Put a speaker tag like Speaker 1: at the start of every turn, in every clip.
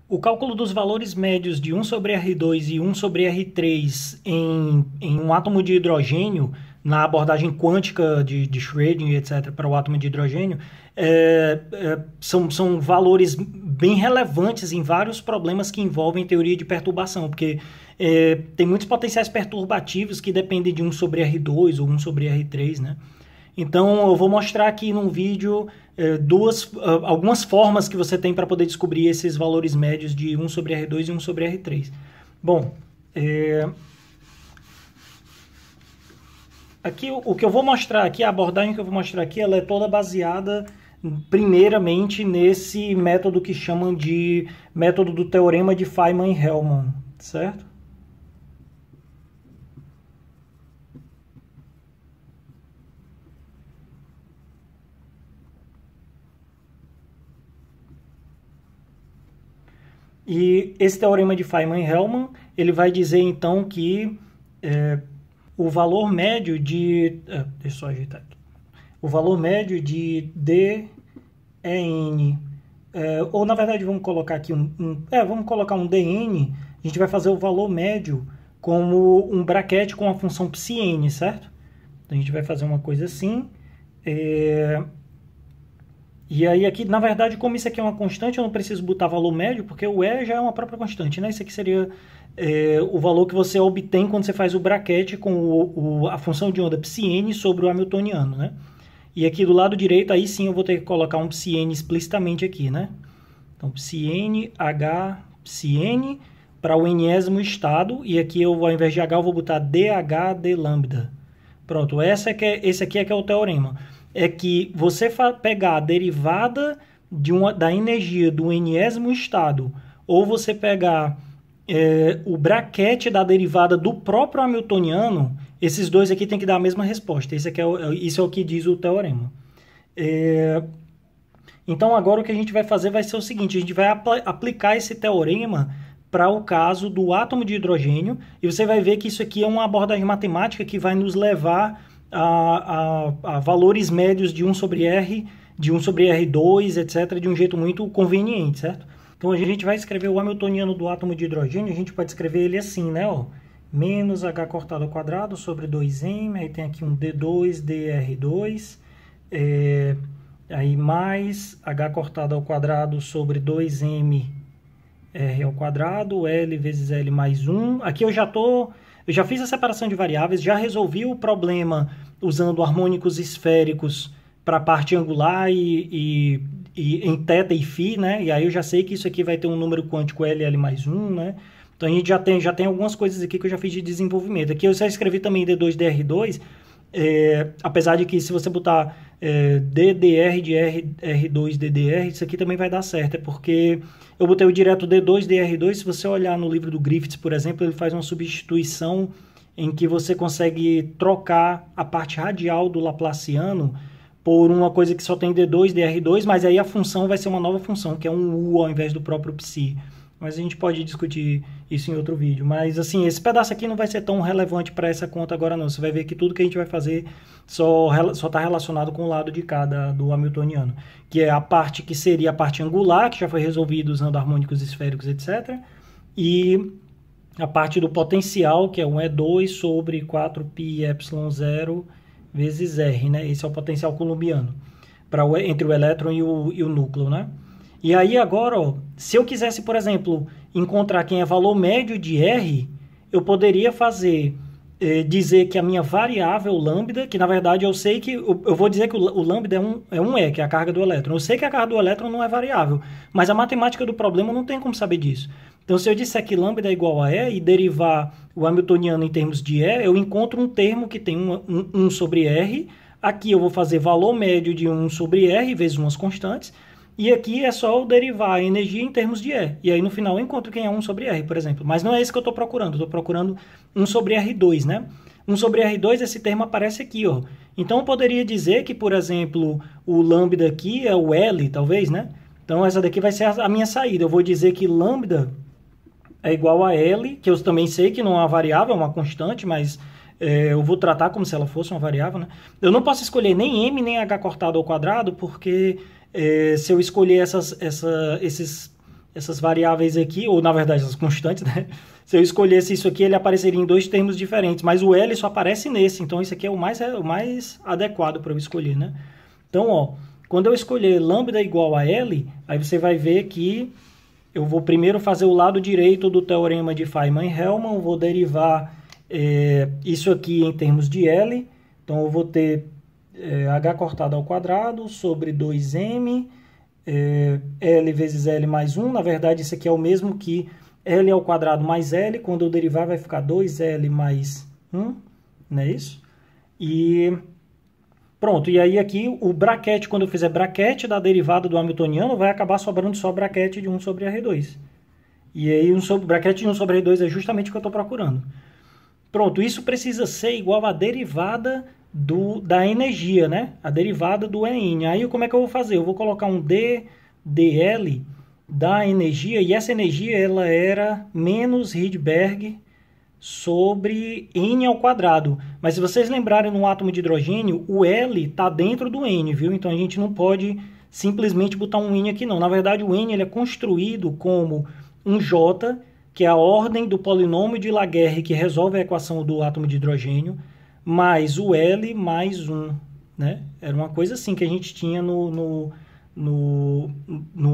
Speaker 1: O cálculo dos valores médios de 1 sobre R2 e 1 sobre R3 em um átomo de hidrogênio, na abordagem quântica de Schrödinger, etc., para o átomo de hidrogênio, são valores bem relevantes em vários problemas que envolvem teoria de perturbação, porque tem muitos potenciais perturbativos que dependem de 1 sobre R2 ou 1 sobre R3, né? Então, eu vou mostrar aqui num vídeo algumas formas que você tem para poder descobrir esses valores médios de 1 sobre R2 e 1 sobre R3. Bom, aqui o que eu vou mostrar aqui, a abordagem que eu vou mostrar aqui, ela é toda baseada primeiramente nesse método que chamam de método do teorema de Feynman-Hellman, certo? E esse teorema de Feynman-Hellman, ele vai dizer então que o valor médio de... deixa eu só ajeitar aqui. O valor médio de dn, ou na verdade vamos colocar aqui vamos colocar um dn, a gente vai fazer o valor médio como um braquete com a função psi-n, certo? Então a gente vai fazer uma coisa assim. E aí aqui, na verdade, como isso aqui é uma constante, eu não preciso botar valor médio, porque o E já é uma própria constante, né? Isso aqui seria o valor que você obtém quando você faz o braquete com a função de onda psi-n sobre o hamiltoniano, né? E aqui do lado direito, aí sim eu vou ter que colocar um psi-n explicitamente aqui, né? Então, psi-n, h, psi-n, para o nésimo estado, e aqui eu, ao invés de h, eu vou botar dh d lambda. Pronto, esse aqui é que é o teorema. É que você pegar a derivada da energia do nésimo estado, ou você pegar o braquete da derivada do próprio hamiltoniano, esses dois aqui tem que dar a mesma resposta. Isso é o que diz o teorema. Então, agora o que a gente vai fazer vai ser o seguinte, a gente vai aplicar esse teorema para o caso do átomo de hidrogênio, e você vai ver que isso aqui é uma abordagem matemática que vai nos levar a valores médios de 1 sobre R, de 1 sobre R2, etc., de um jeito muito conveniente, certo? Então, a gente vai escrever o hamiltoniano do átomo de hidrogênio, a gente pode escrever ele assim, né? Ó, menos H cortado ao quadrado sobre 2M, aí tem aqui um D2, DR2, aí mais H cortado ao quadrado sobre 2M R ao quadrado, L vezes L mais 1. Aqui eu já fiz a separação de variáveis, já resolvi o problema usando harmônicos esféricos para a parte angular e em θ e φ, né? E aí eu já sei que isso aqui vai ter um número quântico L mais 1, né? Então a gente já tem algumas coisas aqui que eu já fiz de desenvolvimento. Aqui eu já escrevi também D2, DR2, apesar de que se você botar DDR de R2, DDR, isso aqui também vai dar certo, é porque eu botei o direto D2, DR2, se você olhar no livro do Griffiths, por exemplo, ele faz uma substituição em que você consegue trocar a parte radial do Laplaciano por uma coisa que só tem D2, DR2, mas aí a função vai ser uma nova função, que é um U ao invés do próprio psi. Mas a gente pode discutir isso em outro vídeo. Mas, assim, esse pedaço aqui não vai ser tão relevante para essa conta agora, não. Você vai ver que tudo que a gente vai fazer só está relacionado com o lado de cá do hamiltoniano, que é a parte que seria a parte angular, que já foi resolvida usando harmônicos esféricos, etc. E a parte do potencial, que é um E2 sobre 4πε0 vezes R, né? Esse é o potencial coulombiano, entre o elétron e o núcleo, né? E aí agora, ó, se eu quisesse, por exemplo, encontrar quem é valor médio de R, eu poderia dizer que a minha variável lambda, que na verdade eu sei que, eu vou dizer que o lambda é um E, que é a carga do elétron. Eu sei que a carga do elétron não é variável, mas a matemática do problema não tem como saber disso. Então, se eu disser que lambda é igual a E e derivar o hamiltoniano em termos de E, eu encontro um termo que tem 1 sobre R. Aqui eu vou fazer valor médio de 1 sobre R vezes umas constantes. E aqui é só eu derivar a energia em termos de E. E aí no final eu encontro quem é 1 sobre R, por exemplo. Mas não é esse que eu estou procurando. Eu estou procurando 1 sobre R2, né? 1 sobre R2, esse termo aparece aqui, ó. Então eu poderia dizer que, por exemplo, o lambda aqui é o L, talvez, né? Então essa daqui vai ser a minha saída. Eu vou dizer que lambda é igual a L, que eu também sei que não é uma variável, é uma constante, mas eu vou tratar como se ela fosse uma variável, né? Eu não posso escolher nem M nem H cortado ao quadrado, porque se eu escolher essas variáveis aqui, ou na verdade essas constantes, né? Se eu escolhesse isso aqui, ele apareceria em dois termos diferentes, mas o L só aparece nesse, então isso aqui é o mais adequado para eu escolher, né? Então, ó, quando eu escolher lambda igual a L, aí você vai ver que eu vou primeiro fazer o lado direito do teorema de Feynman-Hellman, vou derivar isso aqui em termos de L, então eu vou ter h cortado ao quadrado sobre 2m, L vezes L mais 1, na verdade isso aqui é o mesmo que L ao quadrado mais L, quando eu derivar vai ficar 2L mais 1, não é isso? E pronto, e aí aqui o braquete, quando eu fizer braquete da derivada do hamiltoniano, vai acabar sobrando só braquete de 1 sobre R2. E aí braquete de 1 sobre R2 é justamente o que eu estou procurando. Pronto, isso precisa ser igual à derivada da energia, né? A derivada do EN. Aí como é que eu vou fazer? Eu vou colocar um dl da energia, e essa energia ela era menos Rydberg sobre N ao quadrado. Mas se vocês lembrarem no átomo de hidrogênio, o L está dentro do N, viu? Então a gente não pode simplesmente botar um N aqui não. Na verdade o N ele é construído como um J, que é a ordem do polinômio de Laguerre que resolve a equação do átomo de hidrogênio, mais o L mais 1, né? Era uma coisa assim que a gente tinha no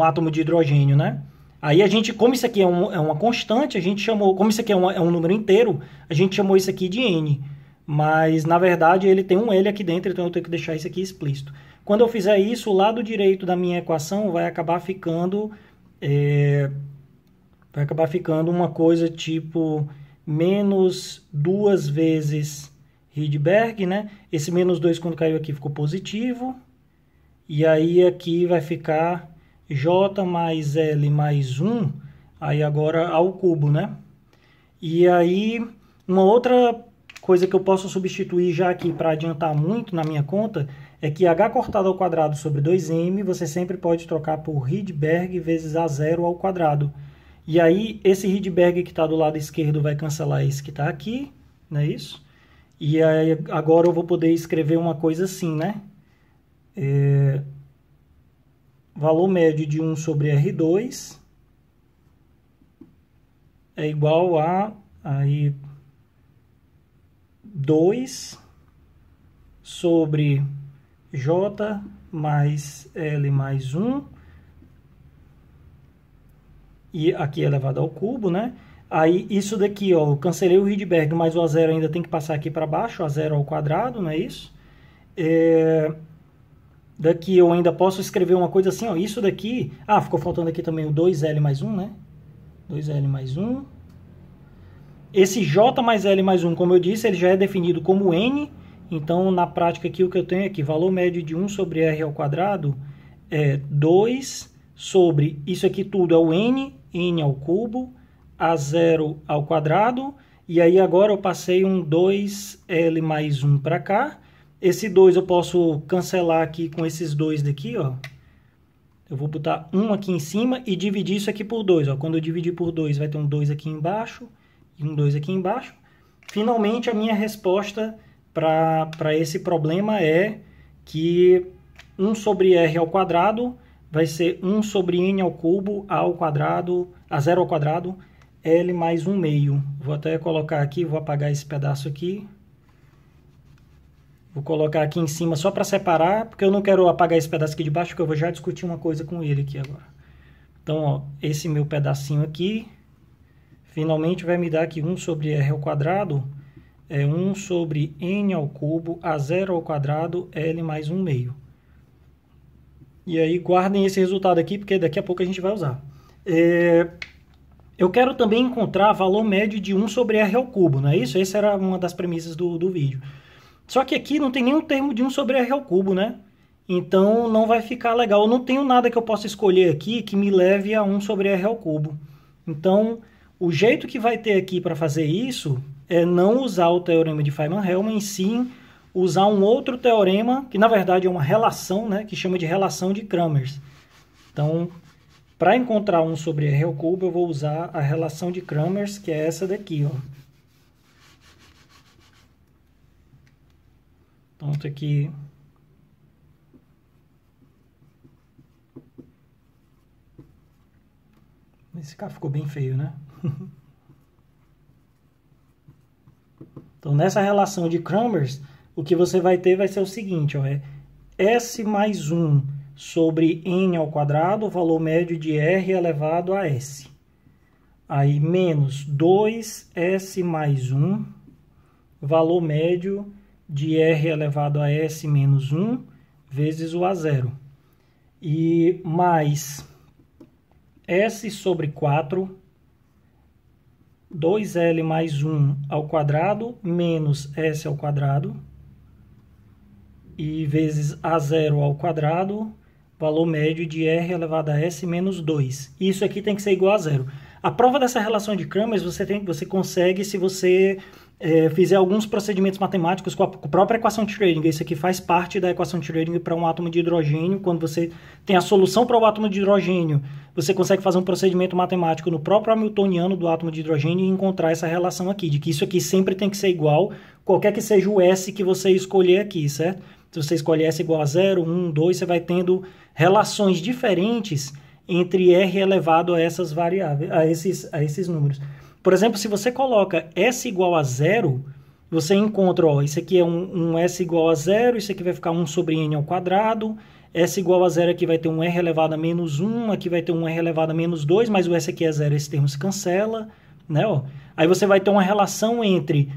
Speaker 1: átomo de hidrogênio, né? Aí a gente, como isso aqui é uma constante, a gente chamou, como isso aqui é um número inteiro, a gente chamou isso aqui de N. Mas, na verdade, ele tem um L aqui dentro, então eu tenho que deixar isso aqui explícito. Quando eu fizer isso, o lado direito da minha equação vai acabar ficando uma coisa tipo menos 2 vezes Rydberg, né? Esse menos 2 quando caiu aqui ficou positivo. E aí aqui vai ficar J mais L mais 1, aí agora ao cubo, né? E aí uma outra coisa que eu posso substituir já aqui para adiantar muito na minha conta é que h cortado ao quadrado sobre 2m você sempre pode trocar por Rydberg vezes A0 ao quadrado. E aí esse Rydberg que está do lado esquerdo vai cancelar esse que está aqui, não é isso? E aí agora eu vou poder escrever uma coisa assim, né? Valor médio de 1 sobre R2 é igual a 2 sobre J mais L mais 1, e aqui é elevado ao cubo, né? Aí isso daqui, ó, eu cancelei o Rydberg, mas o A0 ainda tem que passar aqui para baixo, A0 ao quadrado, não é isso? Daqui eu ainda posso escrever uma coisa assim, ó, isso daqui... Ah, ficou faltando aqui também o 2L mais 1, né? 2L mais 1. Esse J mais L mais 1, como eu disse, ele já é definido como N. Então, na prática aqui, o que eu tenho aqui, valor médio de 1 sobre R ao quadrado é 2 sobre... Isso aqui tudo é o N, N ao cubo, A0 ao quadrado. E aí agora eu passei um 2L mais 1 para cá. Esse 2 eu posso cancelar aqui com esses dois daqui, ó. Eu vou botar 1 aqui em cima e dividir isso aqui por 2, ó. Quando eu dividir por 2, vai ter um 2 aqui embaixo e um 2 aqui embaixo. Finalmente, a minha resposta para esse problema é que 1 sobre R ao quadrado vai ser 1 sobre N ao cubo, A ao quadrado, A0 ao quadrado, L mais 1 meio. Vou até colocar aqui, vou apagar esse pedaço aqui. Vou colocar aqui em cima só para separar, porque eu não quero apagar esse pedaço aqui de baixo, porque eu vou já discutir uma coisa com ele aqui agora. Então, ó, esse meu pedacinho aqui, finalmente vai me dar aqui 1 sobre R ao quadrado, é 1 sobre N ao cubo, A0 ao quadrado, L mais 1 meio. E aí, guardem esse resultado aqui, porque daqui a pouco a gente vai usar. Eu quero também encontrar valor médio de 1 sobre R ao cubo, não é isso? Essa era uma das premissas do vídeo. Só que aqui não tem nenhum termo de 1 sobre R ao cubo, né? Então não vai ficar legal. Eu não tenho nada que eu possa escolher aqui que me leve a 1 sobre R ao cubo. Então, o jeito que vai ter aqui para fazer isso é não usar o teorema de Feynman-Hellman, e sim usar um outro teorema, que na verdade é uma relação, né? Que chama de relação de Kramers. Então, para encontrar 1 sobre R ao cubo, eu vou usar a relação de Kramers, que é essa daqui, ó. Pronto, aqui. Esse cá ficou bem feio, né? Então, nessa relação de Kramers, o que você vai ter vai ser o seguinte, ó, é S mais 1 sobre N ao quadrado, o valor médio de R elevado a S. Aí, menos 2S mais 1, valor médio de R elevado a S menos 1, vezes o A0. E mais S sobre 4, 2L mais 1 ao quadrado, menos S ao quadrado, e vezes A0 ao quadrado, valor médio de R elevado a S menos 2. Isso aqui tem que ser igual a zero. A prova dessa relação de Kramers você consegue se você fizer alguns procedimentos matemáticos com a própria equação de Schrödinger. Isso aqui faz parte da equação de Schrödinger para um átomo de hidrogênio. Quando você tem a solução para o átomo de hidrogênio, você consegue fazer um procedimento matemático no próprio hamiltoniano do átomo de hidrogênio e encontrar essa relação aqui, de que isso aqui sempre tem que ser igual, qualquer que seja o S que você escolher aqui, certo? Se você escolher S igual a 0, 1, 2, você vai tendo relações diferentes entre R elevado a essas variáveis, a esses números. Por exemplo, se você coloca S igual a 0, você encontra, ó, isso aqui é um S igual a 0, isso aqui vai ficar 1 sobre N ao quadrado, S igual a 0 aqui vai ter um R elevado a menos 1, aqui vai ter um R elevado a menos 2, mas o S aqui é 0, esse termo se cancela, né? Ó. Aí você vai ter uma relação entre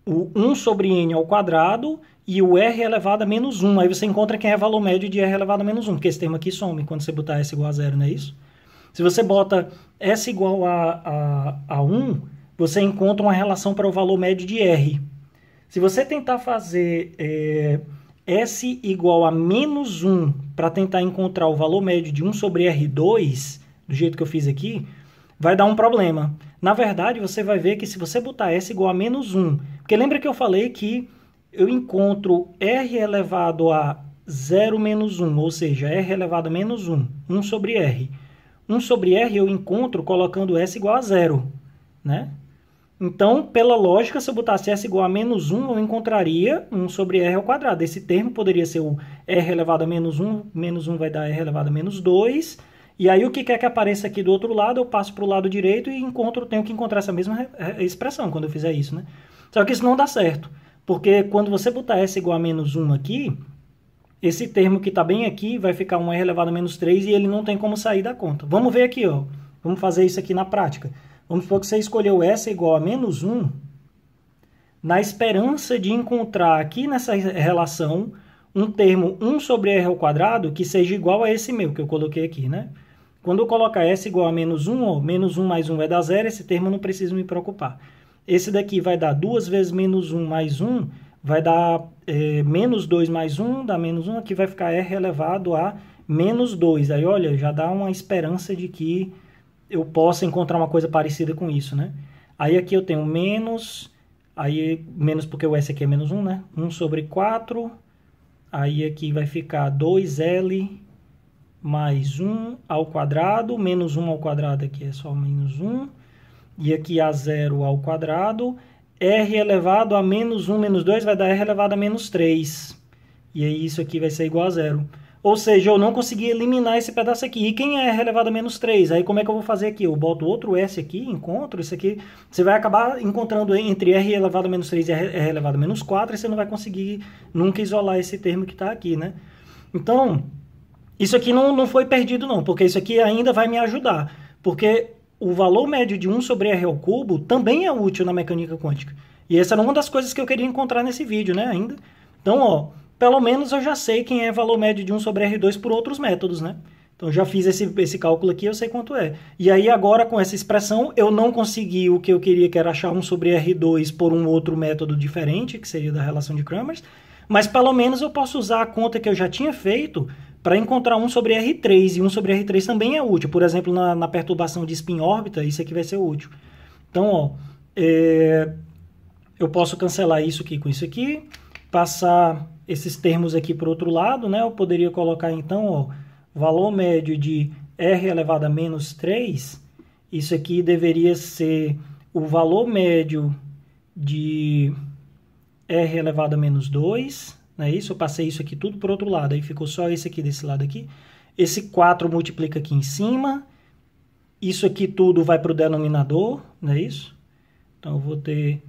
Speaker 1: o 1 sobre N ao quadrado e o R elevado a menos 1. Aí você encontra quem é o valor médio de R elevado a menos 1, porque esse termo aqui some quando você botar S igual a 0, não é isso? Se você bota S igual a 1, você encontra uma relação para o valor médio de R. Se você tentar fazer S igual a menos 1 para tentar encontrar o valor médio de 1 sobre R2, do jeito que eu fiz aqui, vai dar um problema. Na verdade, você vai ver que se você botar S igual a menos 1, porque lembra que eu falei que eu encontro R elevado a 0 menos 1, ou seja, R elevado a menos 1, 1 sobre R. 1 sobre R eu encontro colocando S igual a 0, né? Então, pela lógica, se eu botasse S igual a menos 1, eu encontraria 1 sobre R ao quadrado. Esse termo poderia ser o R elevado a menos 1 vai dar R elevado a menos 2, e aí o que quer que apareça aqui do outro lado, eu passo para o lado direito e tenho que encontrar essa mesma expressão quando eu fizer isso, né? Só que isso não dá certo, porque quando você botar S igual a menos 1 aqui, esse termo que está bem aqui vai ficar um R elevado a menos 3 e ele não tem como sair da conta. Vamos ver aqui, ó. Vamos fazer isso aqui na prática. Vamos supor que você escolheu S igual a menos 1 na esperança de encontrar aqui nessa relação um termo 1 sobre R ao quadrado que seja igual a esse meu que eu coloquei aqui, né? Quando eu colocar S igual a menos 1, ó, menos 1 mais 1 vai dar 0, esse termo eu não preciso me preocupar. Esse daqui vai dar 2 vezes menos 1 mais 1, vai dar menos 2 mais 1, dá menos 1, aqui vai ficar R elevado a menos 2. Aí, olha, já dá uma esperança de que eu possa encontrar uma coisa parecida com isso, né? Aí aqui eu tenho menos, aí menos porque o S aqui é menos 1, né? 1 sobre 4, aí aqui vai ficar 2L mais 1 ao quadrado, menos 1 ao quadrado aqui é só menos 1, e aqui A0 ao quadrado, R elevado a menos 1 menos 2 vai dar R elevado a menos 3. E aí isso aqui vai ser igual a 0. Ou seja, eu não consegui eliminar esse pedaço aqui. E quem é R elevado a menos 3? Aí como é que eu vou fazer aqui? Eu boto outro S aqui, encontro isso aqui. Você vai acabar encontrando entre R elevado a menos 3 e R elevado a menos 4. E você não vai conseguir nunca isolar esse termo que está aqui, né? Então, isso aqui não foi perdido não. Porque isso aqui ainda vai me ajudar. Porque o valor médio de 1 sobre R ao cubo também é útil na mecânica quântica. E essa era uma das coisas que eu queria encontrar nesse vídeo, né, ainda. Então, ó, pelo menos eu já sei quem é valor médio de 1 sobre R2 por outros métodos, né? Então, eu já fiz esse cálculo aqui, eu sei quanto é. E aí, agora, com essa expressão, eu não consegui o que eu queria, que era achar 1 sobre R2 por um outro método diferente, que seria da relação de Kramers, mas pelo menos eu posso usar a conta que eu já tinha feito para encontrar 1 sobre R3, e 1 sobre R3 também é útil. Por exemplo, na perturbação de spin-órbita, isso aqui vai ser útil. Então, ó, eu posso cancelar isso aqui com isso aqui, passar esses termos aqui para o outro lado, né? Eu poderia colocar, então, ó, valor médio de R elevado a menos 3, isso aqui deveria ser o valor médio de R elevado a menos 2, não é isso? Eu passei isso aqui tudo para o outro lado, aí ficou só esse aqui desse lado aqui. Esse 4 multiplica aqui em cima, isso aqui tudo vai para o denominador, não é isso? Então, eu vou ter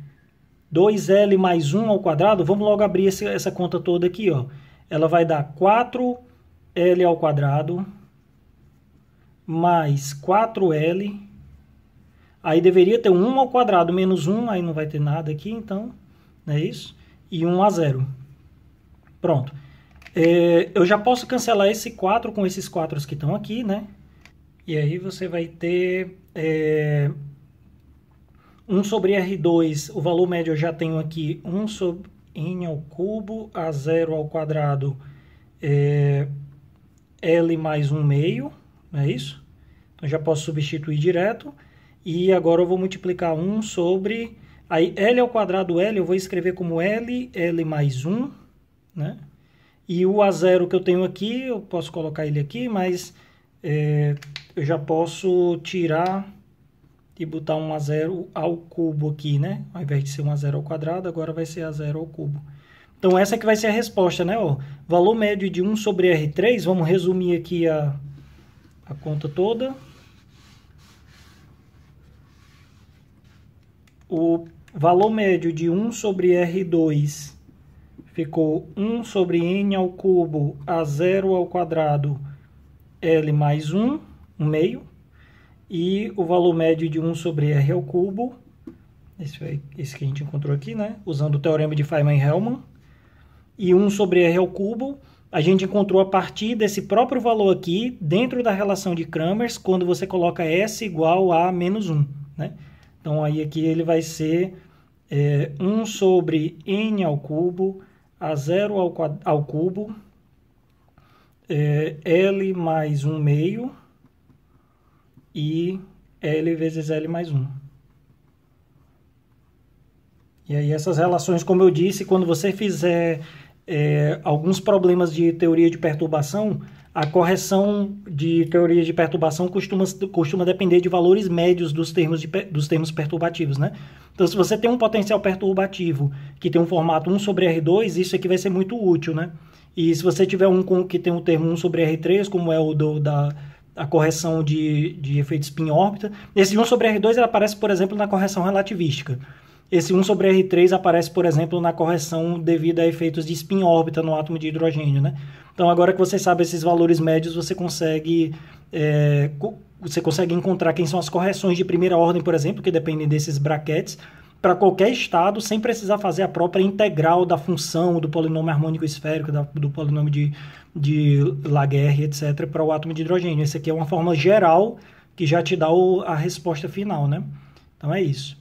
Speaker 1: 2L mais 1 ao quadrado. Vamos logo abrir essa conta toda aqui, ó. Ela vai dar 4L ao quadrado mais 4L. Aí deveria ter 1 ao quadrado menos 1, aí não vai ter nada aqui, então, não é isso? E 1 a 0. Pronto. Eu já posso cancelar esse 4 com esses 4 que estão aqui, né? E aí você vai ter 1 sobre R2, o valor médio eu já tenho aqui 1 sobre N ao cubo, a 0 ao quadrado, L mais 1 meio, não é isso? Então já posso substituir direto. E agora eu vou multiplicar 1 sobre... Aí L ao quadrado L eu vou escrever como L mais 1, né? E o A0 que eu tenho aqui, eu posso colocar ele aqui, mas eu já posso tirar e botar um A0 ao cubo aqui, né? Ao invés de ser um A0 ao quadrado, agora vai ser A0 ao cubo. Então essa que vai ser a resposta, né? Ó, valor médio de 1 sobre R3, vamos resumir aqui a conta toda. O valor médio de 1 sobre R2 ficou 1 sobre N ao cubo, A0 ao quadrado, L mais 1, 1 meio. E o valor médio de 1 sobre R ao cubo, esse que a gente encontrou aqui, né? Usando o teorema de Feynman-Hellman. E 1 sobre R ao cubo, a gente encontrou a partir desse próprio valor aqui, dentro da relação de Kramers, quando você coloca S igual a menos 1, né? Então, aí aqui ele vai ser 1 sobre N ao cubo, A0 ao cubo, L mais 1 meio, e L vezes L mais 1. E aí essas relações, como eu disse, quando você fizer alguns problemas de teoria de perturbação, a correção de teoria de perturbação costuma depender de valores médios dos termos perturbativos, né? Então, se você tem um potencial perturbativo que tem um formato 1 sobre R2, isso aqui vai ser muito útil, né? E se você tiver um que tem um termo 1 sobre R3, como é o a correção de efeito spin-órbita, esse 1 sobre R2 ele aparece, por exemplo, na correção relativística. Esse 1 sobre R3 aparece, por exemplo, na correção devido a efeitos de spin-órbita no átomo de hidrogênio, né? Então, agora que você sabe esses valores médios, você consegue encontrar quem são as correções de primeira ordem, por exemplo, que dependem desses brackets, para qualquer estado, sem precisar fazer a própria integral da função do polinômio harmônico esférico, do polinômio de Laguerre, etc., para o átomo de hidrogênio. Esse aqui é uma forma geral que já te dá a resposta final, né? Então, é isso.